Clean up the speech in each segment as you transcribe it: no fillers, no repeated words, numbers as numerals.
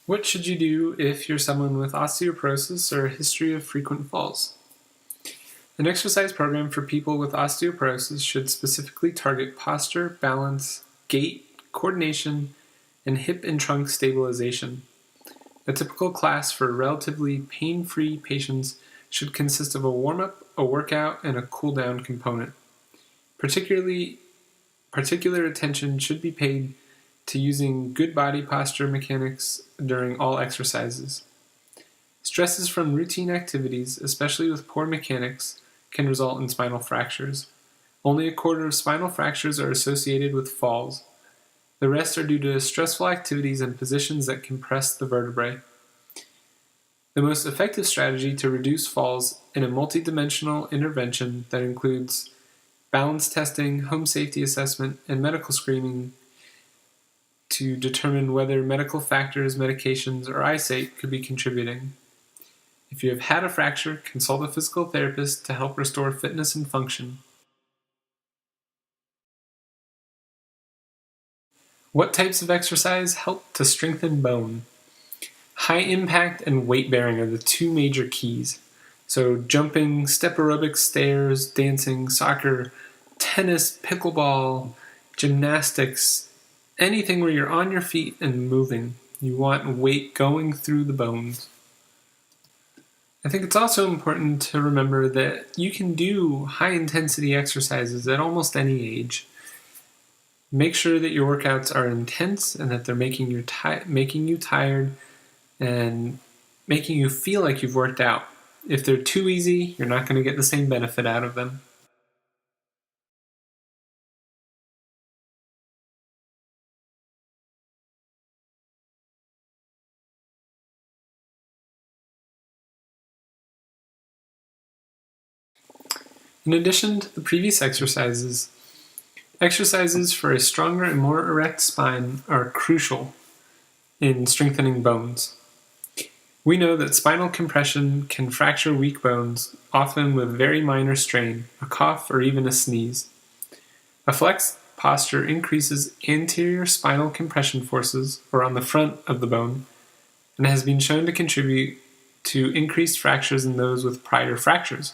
What should you do if you're someone with osteoporosis or a history of frequent falls? An exercise program for people with osteoporosis should specifically target posture, balance, gait, coordination, and hip and trunk stabilization. A typical class for relatively pain-free patients should consist of a warm-up, a workout, and a cool-down component. Particular attention should be paid to using good body posture mechanics during all exercises. Stresses from routine activities, especially with poor mechanics, can result in spinal fractures. Only a quarter of spinal fractures are associated with falls. The rest are due to stressful activities and positions that compress the vertebrae. The most effective strategy to reduce falls in a multidimensional intervention that includes balance testing, home safety assessment, and medical screening to determine whether medical factors, medications, or eyesight could be contributing. If you have had a fracture, consult a physical therapist to help restore fitness and function. What types of exercise help to strengthen bone? High impact and weight bearing are the two major keys. So jumping, step aerobics, stairs, dancing, soccer, tennis, pickleball, gymnastics, anything where you're on your feet and moving. You want weight going through the bones. I think it's also important to remember that you can do high intensity exercises at almost any age. Make sure that your workouts are intense and that they're making you tired and making you feel like you've worked out. If they're too easy, you're not going to get the same benefit out of them. In addition to the previous exercises for a stronger and more erect spine are crucial in strengthening bones. We know that spinal compression can fracture weak bones, often with very minor strain, a cough, or even a sneeze. A flexed posture increases anterior spinal compression forces, or on the front of the bone, and has been shown to contribute to increased fractures in those with prior fractures.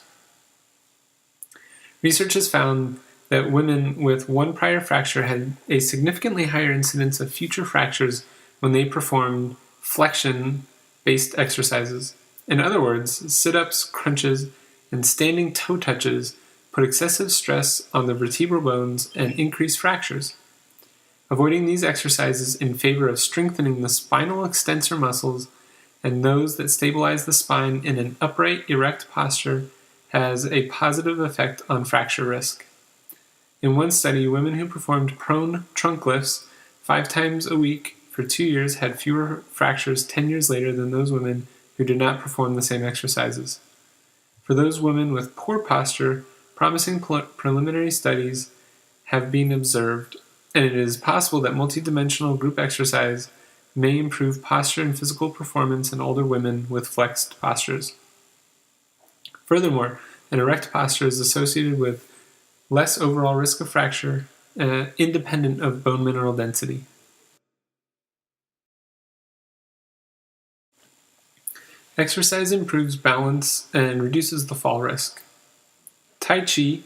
Research has found that women with one prior fracture had a significantly higher incidence of future fractures when they performed flexion-based exercises. In other words, sit-ups, crunches, and standing toe touches put excessive stress on the vertebral bones and increase fractures. Avoiding these exercises in favor of strengthening the spinal extensor muscles and those that stabilize the spine in an upright, erect posture has a positive effect on fracture risk. In one study, women who performed prone trunk lifts 5 times a week for 2 years had fewer fractures 10 years later than those women who did not perform the same exercises. For those women with poor posture, promising preliminary studies have been observed, and it is possible that multidimensional group exercise may improve posture and physical performance in older women with flexed postures. Furthermore, an erect posture is associated with less overall risk of fracture, independent of bone mineral density. Exercise improves balance and reduces the fall risk. Tai Chi,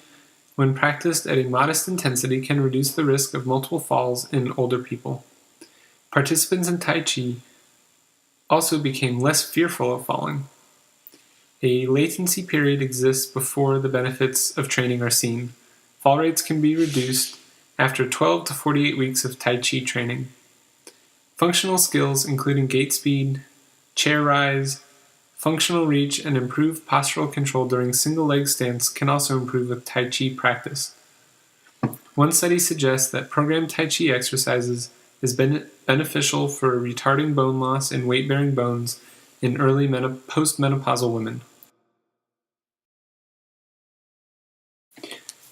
when practiced at a modest intensity, can reduce the risk of multiple falls in older people. Participants in Tai Chi also became less fearful of falling. A latency period exists before the benefits of training are seen. Fall rates can be reduced after 12 to 48 weeks of Tai Chi training. Functional skills, including gait speed, chair rise, functional reach, and improved postural control during single leg stance can also improve with Tai Chi practice. One study suggests that programmed Tai Chi exercises is beneficial for retarding bone loss in weight-bearing bones in early postmenopausal women.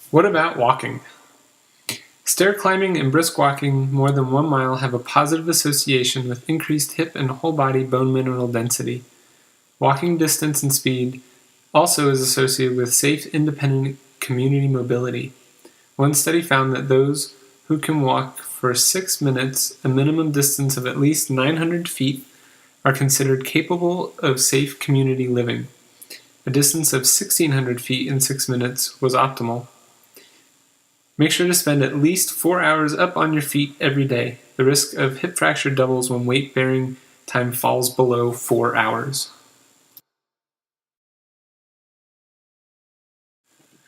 What about walking? Stair climbing and brisk walking more than 1 mile have a positive association with increased hip and whole body bone mineral density. Walking distance and speed also is associated with safe, independent community mobility. One study found that those who can walk for 6 minutes, a minimum distance of at least 900 feet, are considered capable of safe community living. A distance of 1,600 feet in 6 minutes was optimal. Make sure to spend at least 4 hours up on your feet every day. The risk of hip fracture doubles when weight-bearing time falls below 4 hours.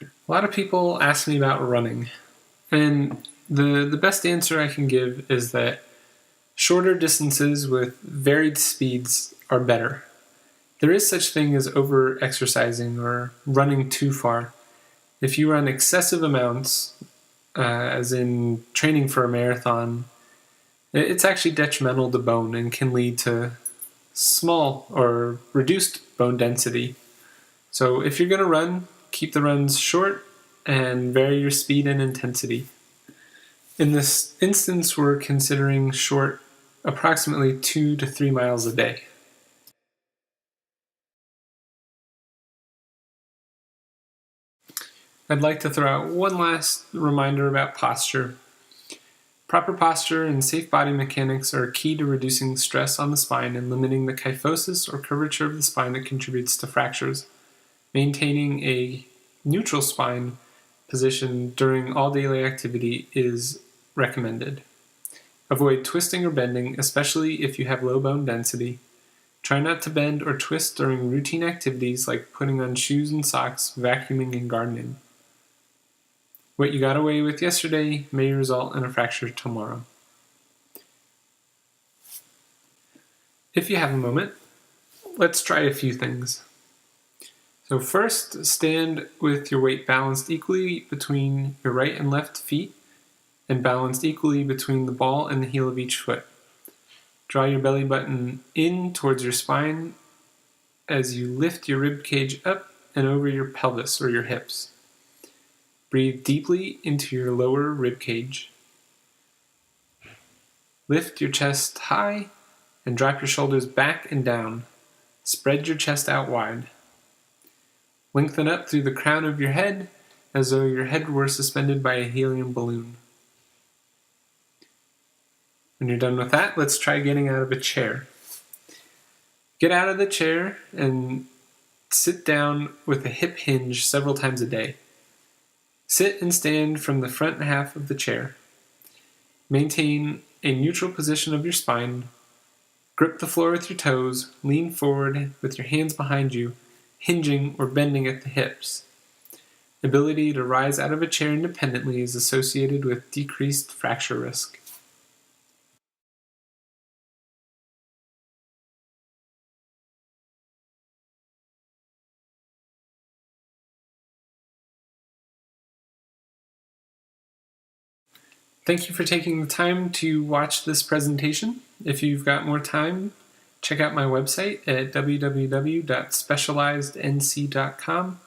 A lot of people ask me about running, and the best answer I can give is that shorter distances with varied speeds are better. There is such thing as over-exercising or running too far. If you run excessive amounts, as in training for a marathon, it's actually detrimental to bone and can lead to small or reduced bone density. So if you're going to run, keep the runs short and vary your speed and intensity. In this instance, we're considering short, approximately 2 to 3 miles a day. I'd like to throw out one last reminder about posture. Proper posture and safe body mechanics are key to reducing stress on the spine and limiting the kyphosis or curvature of the spine that contributes to fractures. Maintaining a neutral spine position during all daily activity is recommended. Avoid twisting or bending, especially if you have low bone density. Try not to bend or twist during routine activities like putting on shoes and socks, vacuuming, and gardening. What you got away with yesterday may result in a fracture tomorrow. If you have a moment, let's try a few things. So first, stand with your weight balanced equally between your right and left feet and balanced equally between the ball and the heel of each foot. Draw your belly button in towards your spine as you lift your rib cage up and over your pelvis or your hips. Breathe deeply into your lower rib cage. Lift your chest high and drop your shoulders back and down. Spread your chest out wide. Lengthen up through the crown of your head as though your head were suspended by a helium balloon. When you're done with that, let's try getting out of a chair. Get out of the chair and sit down with a hip hinge several times a day. Sit and stand from the front half of the chair. Maintain a neutral position of your spine. Grip the floor with your toes. Lean forward with your hands behind you, hinging or bending at the hips. Ability to rise out of a chair independently is associated with decreased fracture risk. Thank you for taking the time to watch this presentation. If you've got more time, check out my website at www.specializednc.com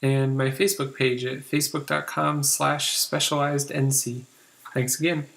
and my Facebook page at facebook.com/specializednc. Thanks again.